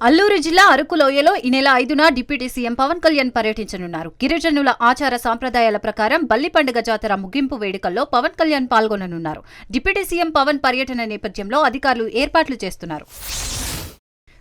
అల్లూరు జిల్లా అరకు లోయలో ఈ నెల 5న డిప్యూటీ సీఎం పవన్ కళ్యాణ్ పర్యటించనున్నారు. గిరిజనుల ఆచార సంప్రదాయాల ప్రకారం బల్లి పండుగ జాతర ముగింపు వేడుకల్లో పవన్ కళ్యాణ్ పాల్గొననున్నారు. డిప్యూటీ సీఎం పవన్ పర్యటన నేపథ్యంలో అధికారులు ఏర్పాట్లు చేస్తున్నారు.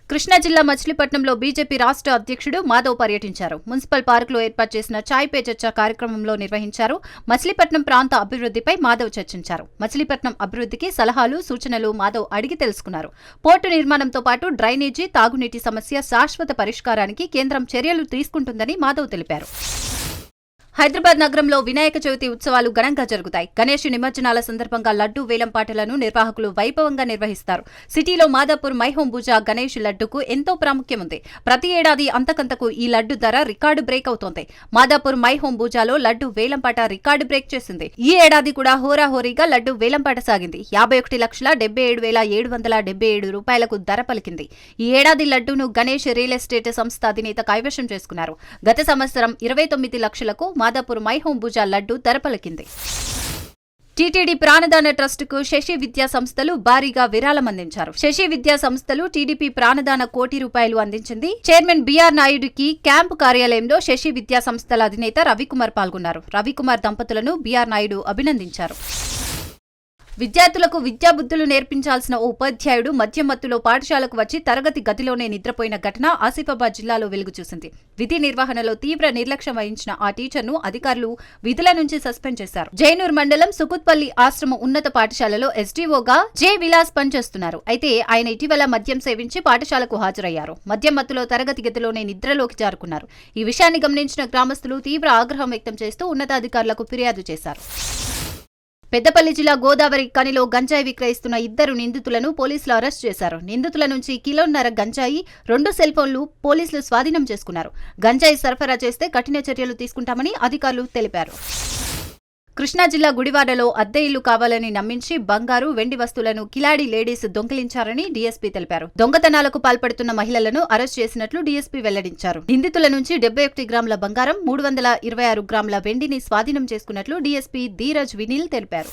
కృష్ణా జిల్లా మచిలీపట్నంలో బీజేపీ రాష్ట్ర అధ్యక్షుడు మాధవ్ పర్యటించారు. మున్సిపల్ పార్కులో ఏర్పాటు చేసిన చాయ్ పే చర్చ కార్యక్రమంలో నిర్వహించారు. మచిలీపట్నం ప్రాంత అభివృద్ధిపై మాధవ్ చర్చించారు. మచిలీపట్నం అభివృద్ధికి సలహాలు, సూచనలు మాధవ్ అడిగి తెలుసుకున్నారు. పోర్టు నిర్మాణంతో పాటు డ్రైనేజీ, తాగునీటి సమస్య శాశ్వత పరిష్కారానికి కేంద్రం చర్యలు తీసుకుంటుందని మాధవ్ తెలిపారు. హైదరాబాద్ నగరంలో వినాయక చవితి ఉత్సవాలు ఘనంగా జరుగుతాయి. గణేష్ నిమజ్జనాల సందర్భంగా లడ్డూ వేలంపాటలను నిర్వాహకులు వైభవంగా నిర్వహిస్తారు. సిటీలో మాదాపూర్ మైహోంబూజా గణేష్ లడ్డూకు ఎంతో ప్రాముఖ్యం ఉంది. ప్రతి ఏడాది అంతకంతకు ఈ లడ్డు ధర రికార్డు బ్రేక్ అవుతోంది. మాదాపూర్ మైహోంబూజాలో లడ్డు వేలంపాట రికార్డు బ్రేక్ చేసింది. ఈ ఏడాది కూడా హోరాహోరీగా లడ్డు వేలంపాట సాగింది. 51,77,777 రూపాయలకు ధర పలికింది. ఈ ఏడాది లడ్డూను గణేష్ రియల్ ఎస్టేట్ సంస్థ అధినేత కైవశం చేసుకున్నారు. గత సంవత్సరం 29 లక్షలకు మాదాపూర్ మైహోంబూజా లడ్డు ధర పలికింది. టీటీడీ ప్రాణదాన ట్రస్టుకు శశి విద్యా సంస్థలు భారీగా విరాళం అందించారు. శశి విద్యా సంస్థలు టీడీపీ ప్రాణదాన ₹1,00,00,000 అందించింది. చైర్మన్ బీఆర్ నాయుడుకి క్యాంపు కార్యాలయంలో శశి విద్యా సంస్థల అధినేత రవికుమార్ పాల్గొన్నారు. రవికుమార్ దంపతులను బీఆర్ నాయుడు అభినందించారు. విద్యార్థులకు విద్యాబుద్ధులు నేర్పించాల్సిన ఓ ఉపాధ్యాయుడు మద్యం మత్తులో పాఠశాలకు వచ్చి తరగతి గదిలోనే నిద్రపోయిన ఘటన ఆసిఫాబాద్ జిల్లాలో వెలుగు చూసింది. విధి నిర్వహణలో తీవ్ర నిర్లక్ష్యం వహించిన ఆ టీచర్ను అధికారులు విధుల నుంచి సస్పెండ్ చేశారు. జైనూర్ మండలం సుకుత్పల్లి ఆశ్రమ ఉన్నత పాఠశాలలో ఎస్డీఓగా జె విలాస్ పనిచేస్తున్నారు. అయితే ఆయన ఇటీవల మద్యం సేవించి పాఠశాలకు హాజరయ్యారు. మద్యం మత్తులో తరగతి గదిలోనే నిద్రలోకి జారుకున్నారు. ఈ విషయాన్ని గమనించిన గ్రామస్తులు తీవ్ర ఆగ్రహం వ్యక్తం చేస్తూ ఉన్నతాధికారులకు ఫిర్యాదు చేశారు. పెద్దపల్లి జిల్లా గోదావరి కనిలో గంజాయి విక్రయిస్తున్న 2 నిందితులను పోలీసులు అరెస్ట్ చేశారు. నిందితుల నుంచి 1.5 కిలోల గంజాయి, 2 సెల్ ఫోన్లు పోలీసులు స్వాధీనం చేసుకున్నారు. గంజాయి సరఫరా చేస్తే కఠిన చర్యలు తీసుకుంటామని అధికారులు తెలిపారు. కృష్ణా జిల్లా గుడివాడలో అద్దె ఇల్లు కావాలని నమ్మించి బంగారు, వెండి వస్తువులను కిలాడి లేడీస్ దొంగిలించారని డీఎస్పీ తెలిపారు. దొంగతనాలకు పాల్పడుతున్న మహిళలను అరెస్ట్ చేసినట్లు డీఎస్పీ వెల్లడించారు. నిందితుల నుంచి 71 గ్రాముల బంగారం, 326 గ్రాముల వెండిని స్వాధీనం చేసుకున్నట్లు డీఎస్పీ ధీరజ్ వినిల్ తెలిపారు.